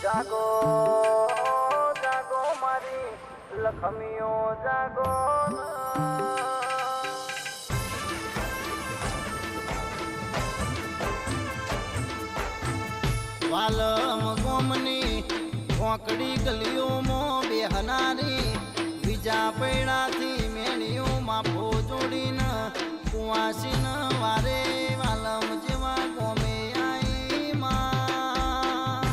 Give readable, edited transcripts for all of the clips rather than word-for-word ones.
જાગો જાગો મારી લખમીઓ જાગો વાલમ ગોમની કોકડી ગલીઓમાં બેહનારી બીજા પૈડાથી મેળીઓમાં ભો જોડીને કુવાસીન વારે વાલમ જેવા ગોમે આઈ માં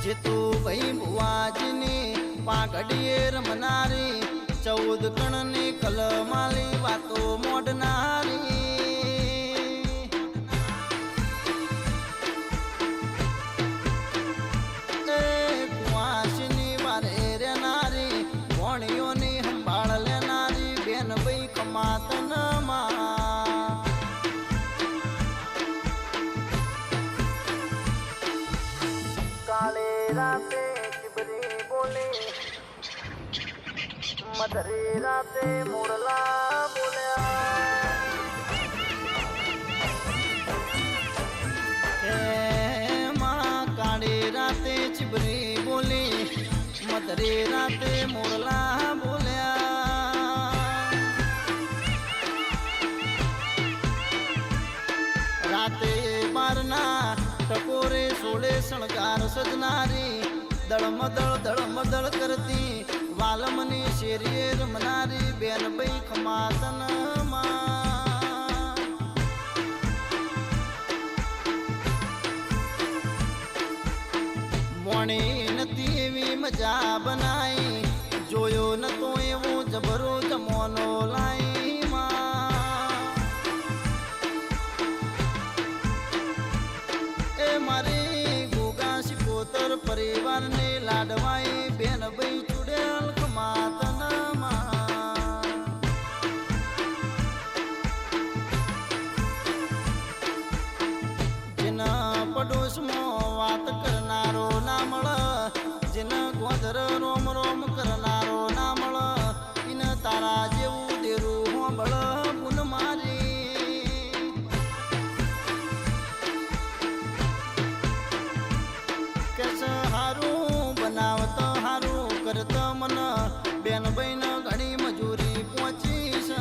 જીતું ભાઈ ભુવાજીની પાઘડીએ રમનારી 14 કણની કલમાલી વાતો મોડનારી કુવાસીની વારે રેનારી ભોણીઓની સંભાળ લેનારી બેન ભાઈ કમાતનમાં કાલે રાતે ચીબરી બોલી મધરી રાતે મોરલા બોલ્યા કાળી રાતે ચીબરી બોલી મધરી રાતે મોરલા બોલ્યા રાતે બારના ટકોરે સોળે શણગાર સજનારી દળમદળ કરતી વાલમની શેરીએ રમનારી બેન ભાઈ ખમાતનમાં મોણી નથી એવી મજા બનાઈ જોયો નતો એવો જબરો જમોનો લાઈ એ મારી ગોગા શિકોતર પરિવારને લાડવાઈ બેન ભાઈ ચુડેલ ખમાતનમાં જેના પડોશમાં વાત કરનારો ના મળ જેના ગોધર રોમ રોમ કરનારો ના મળ ઇન તારા જેવું દેરું હોંભળ પુન મારી કેસ હારું બનાવતો હારું કરતો મન બેન ભાઈને ઘણી મજૂરી પહોંચી છે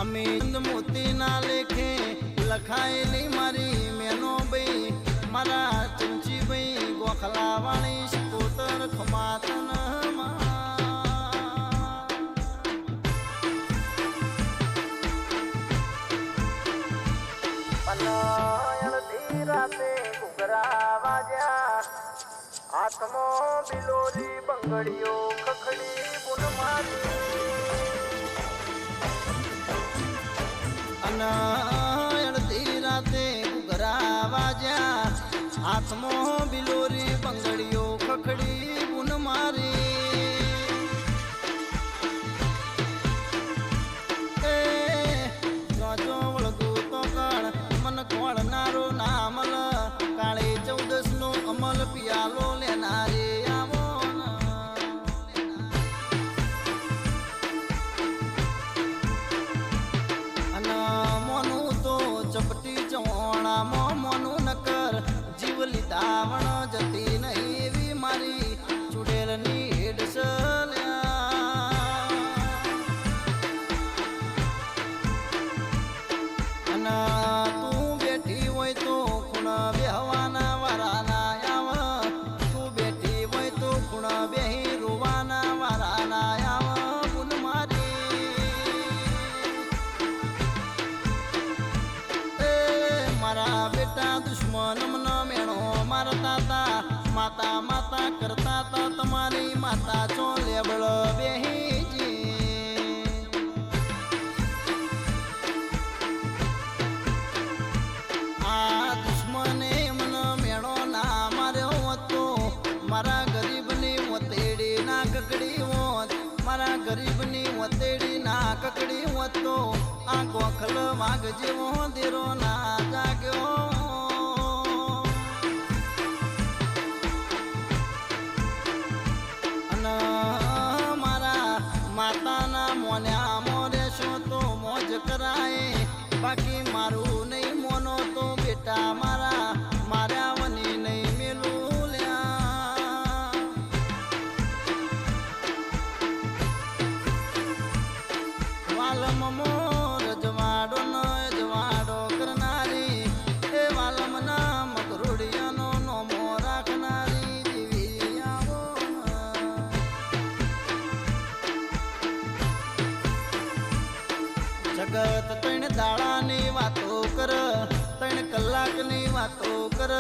અમે મોતીના લેખે લખાયેલી મારી મેનો ભાઈ મારા ચમચી ભાઈ ગોખલાવાળી શિકોતર ખમાતનમાં અનયણથી રાતે ઘૂઘરા વાજ્યા હાથમાં બિલોરી બંગડીઓ ખખડી બુન મારી અડધી રાતે ઘૂઘરા વાજ્યા હાથમાં બિલોરી બંગડીઓ ખખડી બુન મારી જો વળગું તો કણ મન કોળનારો નામલ કાળી 14 નો અમલ પિયાલો લેનારી આવો મોનું તો ચપટી ચવણામાં મોનું નકર જીવ લીધાવણ જતી નહીં એવી મારી ચુડેલની હેડસલ્યા તું બેઠી હોય તો ખૂણ બેહવાના વારાના આવ તું બેઠી હોય તો ખૂણ બેહી રોવાના વારાના આવ પુન મારી મારા બેટા દુશ્મન મને મેણો મારતા તા માતા માતા કરતા તા તમારી માતા છો લેબળ બેહીજી આ દુશ્મને મને મેણો ના માર્યો હતો મારા ગરીબની વતેડી ના કકડી હોત મારા ગરીબની વતેડી ના કકડી હોત તો આ ગોખલ વાઘ જેવો દેરો ના જાગ્યો જગત 3 દાડાની વાતો કર 3 કલાકની વાતો કર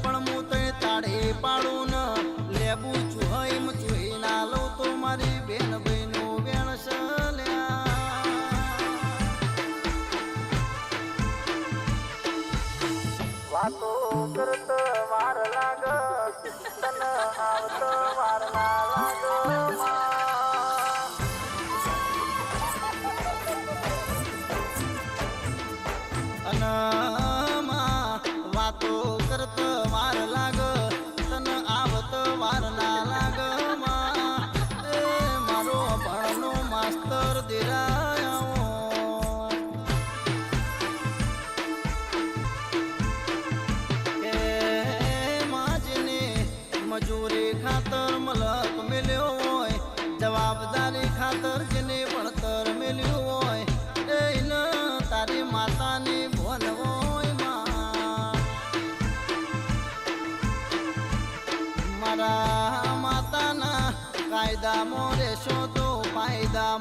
પણ હું 3 તાળી પાડું ન લેબુ ચુહઈમ ચુહી ના લઉં તો મારી બેન ભાઈનું વેણ સલ્યા વાતો કરત વાર લાગ તન આવત વાર ના લાગ વાતો કરત વાર લાગ તન આવત વાર ના લાગ એ મારો ભણનો માસ્તર દેરાયો કે માજને મજૂરી ખાતર મલક મેલ્યો હોય જવાબદારી ખાતર જેને ભણતર મેલ્યું હોય એને તારી માતાની ભોન હોય મારા માતાના કાયદામાં રહેશો તો ફાયદા